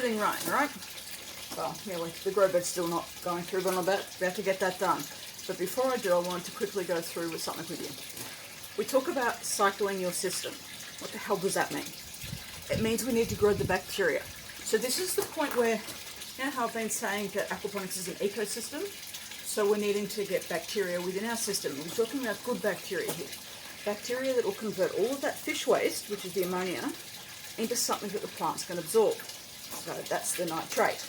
letting rain, right? Well, nearly. The grow bed's still not going through, but I'm about to get that done. But before I do, I wanted to quickly go through with something with you. We talk about cycling your system. What the hell does that mean? It means we need to grow the bacteria. So this is the point where, you know how I've been saying that aquaponics is an ecosystem? So we're needing to get bacteria within our system. We're talking about good bacteria here. Bacteria that will convert all of that fish waste, which is the ammonia, into something that the plants can absorb. So that's the nitrate.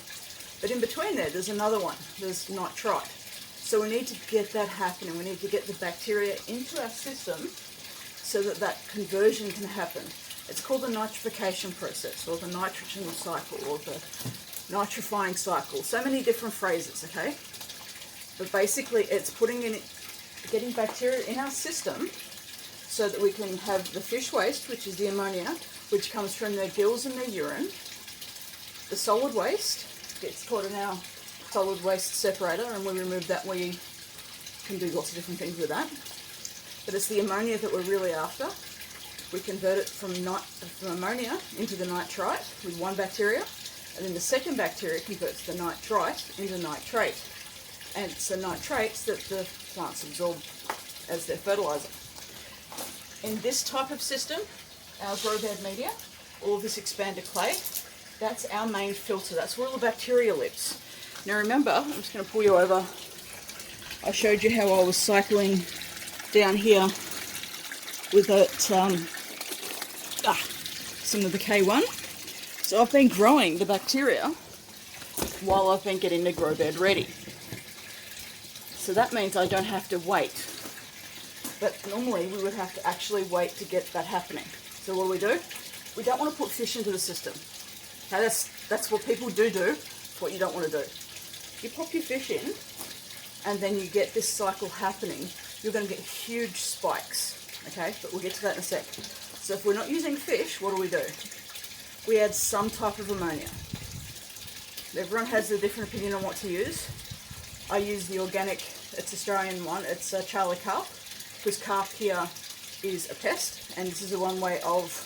But in between there's another one. There's nitrite. So we need to get that happening. We need to get the bacteria into our system so that that conversion can happen. It's called the nitrification process, or the nitrogen cycle, or the nitrifying cycle. So many different phrases, okay? But basically it's getting bacteria in our system so that we can have the fish waste, which is the ammonia, which comes from their gills and their urine. The solid waste gets caught in our solid waste separator, and we remove that. We can do lots of different things with that. But it's the ammonia that we're really after. We convert it from ammonia into the nitrite with one bacteria, and then the second bacteria converts the nitrite into nitrate. And it's the nitrates that the plants absorb as their fertilizer. In this type of system, our grow bed media, all of this expanded clay, that's our main filter. That's where all the bacteria lives. Now remember, I'm just going to pull you over. I showed you how I was cycling down here with some of the K1. So I've been growing the bacteria while I've been getting the grow bed ready. So that means I don't have to wait. But normally we would have to actually wait to get that happening. So what do? We don't want to put fish into the system. Now that's what people do. It's what you don't want to do. You pop your fish in, and then you get this cycle happening. You're going to get huge spikes, okay? But we'll get to that in a sec. So if we're not using fish, what do? We add some type of ammonia. Everyone has a different opinion on what to use. I use the organic, it's Australian one, it's Charlie Carp, because carp here is a pest, and this is a one way of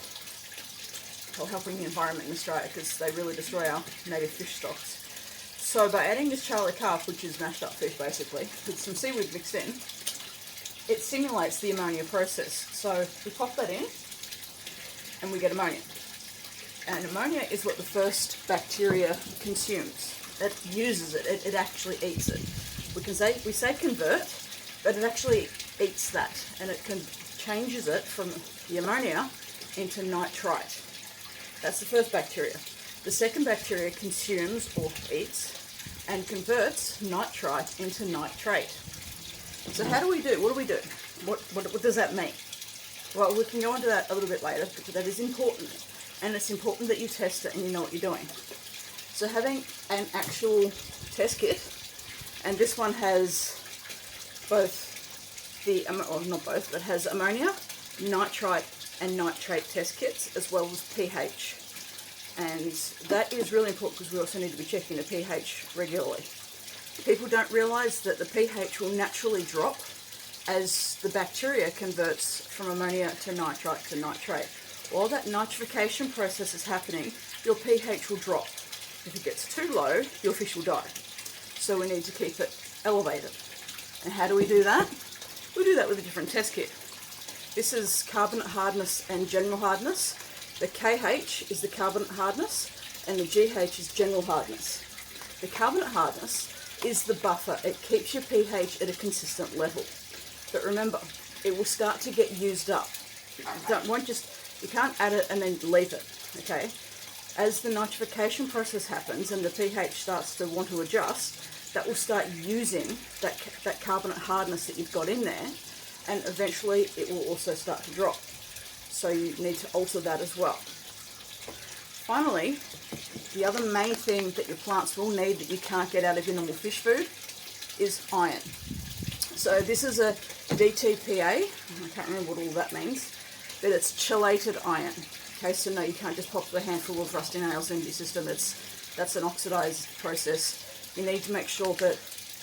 helping the environment in Australia, because they really destroy our native fish stocks. So by adding this Charlie Carp, which is mashed up fish basically, with some seaweed mixed in, it simulates the ammonia process. So we pop that in, and we get ammonia. And ammonia is what the first bacteria consumes. It uses it, it actually eats it. We say convert, but it actually eats that, and it changes it from the ammonia into nitrite. That's the first bacteria. The second bacteria consumes or eats and converts nitrite into nitrate. So how do we do? What do? What does that mean? Well, we can go into that a little bit later, but that is important. And it's important that you test it and you know what you're doing. So having an actual test kit, and this one has both not both, but has ammonia, nitrite and nitrate test kits, as well as pH. And that is really important because we also need to be checking the pH regularly. People don't realise that the pH will naturally drop as the bacteria converts from ammonia to nitrite to nitrate. While that nitrification process is happening, your pH will drop. If it gets too low, your fish will die. So we need to keep it elevated. And how do we do that? We do that with a different test kit. This is carbonate hardness and general hardness. The KH is the carbonate hardness, and the GH is general hardness. The carbonate hardness is the buffer. It keeps your pH at a consistent level. But remember, it will start to get used up. You can't add it and then leave it, okay? As the nitrification process happens and the pH starts to want to adjust, that will start using that carbonate hardness that you've got in there, and eventually it will also start to drop. So you need to alter that as well. Finally, the other main thing that your plants will need that you can't get out of your normal fish food is iron. So this is a DTPA, I can't remember what all that means, but it's chelated iron. Okay, so no, you can't just pop a handful of rusty nails into your system. That's an oxidized process. You need to make sure that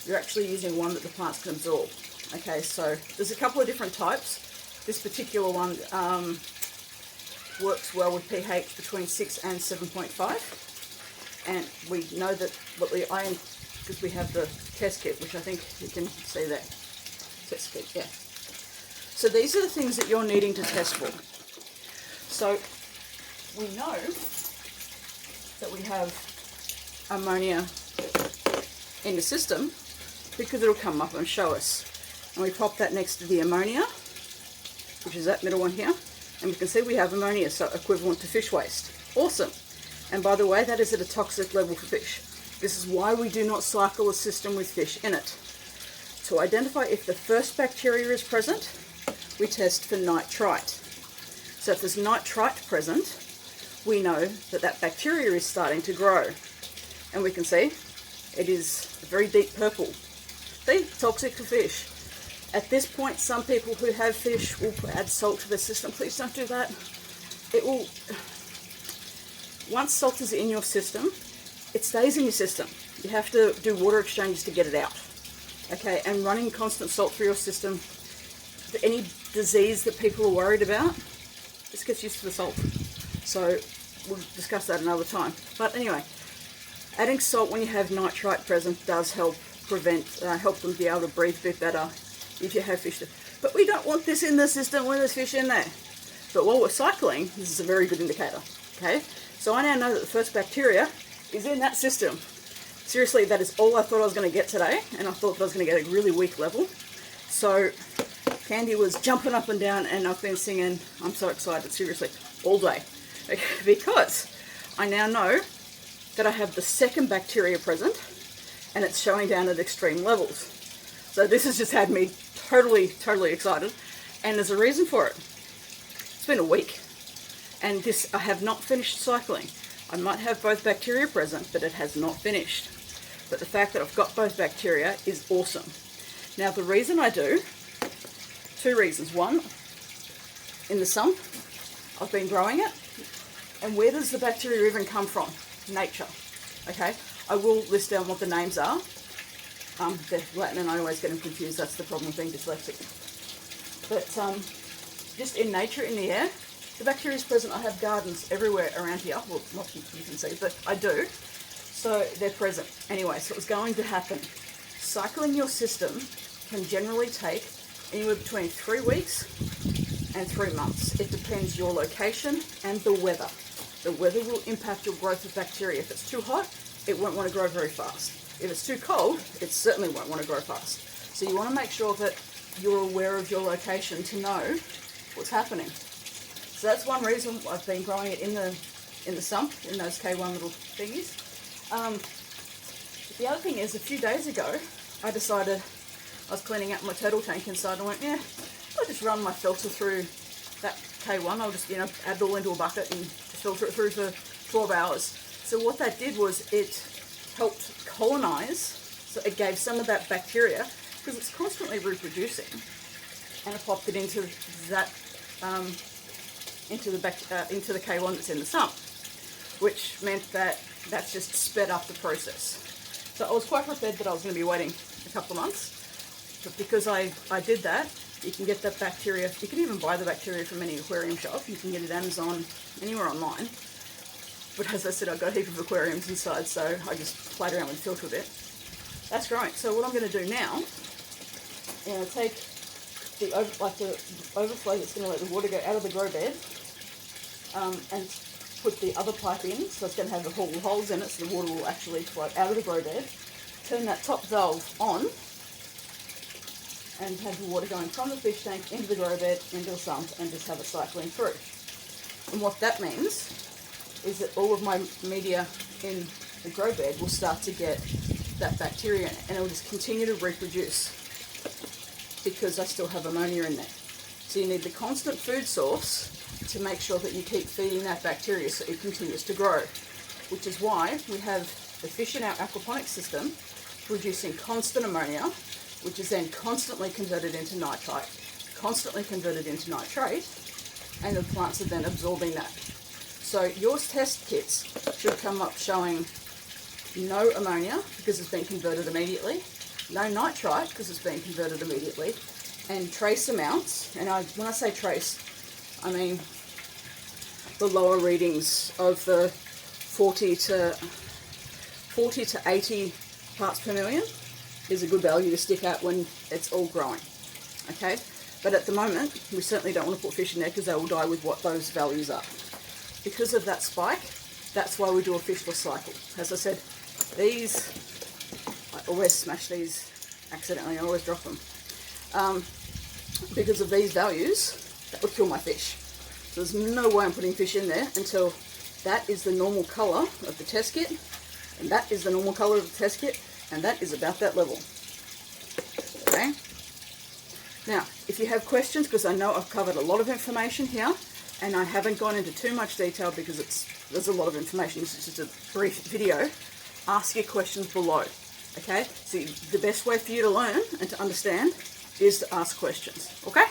you're actually using one that the plants can absorb. Okay, so there's a couple of different types. This particular one works well with pH between 6 and 7.5. And we know that what the iron, because we have the test kit, which I think you can see there. Test kit, yeah. So these are the things that you're needing to test for. So we know that we have ammonia in the system because it'll come up and show us. And we pop that next to the ammonia, which is that middle one here, and we can see we have ammonia, so equivalent to fish waste. Awesome. And by the way, that is at a toxic level for fish. This is why we do not cycle a system with fish in it. To identify if the first bacteria is present, we test for nitrite. So if there's nitrite present, we know that that bacteria is starting to grow. And we can see it is a very deep purple. See, toxic for fish. At this point, some people who have fish will add salt to their system. Please don't do that. It will, once salt is in your system, it stays in your system. You have to do water exchanges to get it out. Okay, and running constant salt through your system, any disease that people are worried about, just gets used to the salt. So we'll discuss that another time. But anyway, adding salt when you have nitrite present does help prevent, help them be able to breathe a bit better if you have fish. But we don't want this in the system when there's fish in there. But while we're cycling, this is a very good indicator. Okay, so I now know that the first bacteria is in that system. Seriously, that is all I thought I was going to get today, and I thought that I was going to get a really weak level. So Candy was jumping up and down, and I've been singing, I'm so excited, seriously, all day. Okay, because I now know that I have the second bacteria present, and it's showing down at extreme levels. So this has just had me totally excited, and there's a reason for it. It's been a week, and I have not finished cycling. I might have both bacteria present, but it has not finished. But the fact that I've got both bacteria is awesome. Now the reason I do, two reasons. One, in the sump, I've been growing it, and where does the bacteria even come from? Nature. Okay, I will list down what the names are. They're Latin and I always get them confused. That's the problem with being dyslexic. But just in nature, in the air, the bacteria is present. I have gardens everywhere around here. Well, not you can see, but I do. So they're present. Anyway, so it's going to happen. Cycling your system can generally take anywhere between 3 weeks and 3 months. It depends your location and the weather. The weather will impact your growth of bacteria. If it's too hot, it won't want to grow very fast. If it's too cold, it certainly won't want to grow fast. So you want to make sure that you're aware of your location to know what's happening. So that's one reason I've been growing it in the sump, in those K1 little thingies. The other thing is, a few days ago, I decided I was cleaning out my turtle tank inside, and I went, yeah, I'll just run my filter through that K1. I'll just, add it all into a bucket and just filter it through for 12 hours. So what that did was it helped colonize, so it gave some of that bacteria, because it's constantly reproducing, and it popped it into that, into the K1 that's in the sump, which meant that that's just sped up the process. So I was quite prepared that I was going to be waiting a couple of months, but because I did that, you can get that bacteria. You can even buy the bacteria from any aquarium shop. You can get it at Amazon, anywhere online. But as I said, I've got a heap of aquariums inside, so I just played around with the filter a bit. That's great. So what I'm going to do now, take the overflow that's going to let the water go out of the grow bed, and put the other pipe in, so it's going to have the whole holes in it, so the water will actually flow out of the grow bed. Turn that top valve on, and have the water going from the fish tank into the grow bed, into the sump, and just have it cycling through. And what that means is that all of my media in the grow bed will start to get that bacteria in it, and it will just continue to reproduce because I still have ammonia in there. So you need the constant food source to make sure that you keep feeding that bacteria so it continues to grow, which is why we have the fish in our aquaponics system producing constant ammonia, which is then constantly converted into nitrite, constantly converted into nitrate, and the plants are then absorbing that. So your test kits should come up showing no ammonia because it's been converted immediately, no nitrite because it's been converted immediately, and trace amounts. And when I say trace, I mean the lower readings of the 40 to 40 to 80 parts per million is a good value to stick at when it's all growing. Okay, but at the moment we certainly don't want to put fish in there because they will die with what those values are. Because of that spike, that's why we do a fishless cycle. As I said, these, I always smash these accidentally, I always drop them. Because of these values, that would kill my fish. So there's no way I'm putting fish in there until that is the normal colour of the test kit, and that is the normal colour of the test kit, and that is about that level. Okay? Now, if you have questions, because I know I've covered a lot of information here, and I haven't gone into too much detail because there's a lot of information, this is just a brief video, ask your questions below. Okay? So the best way for you to learn and to understand is to ask questions. Okay?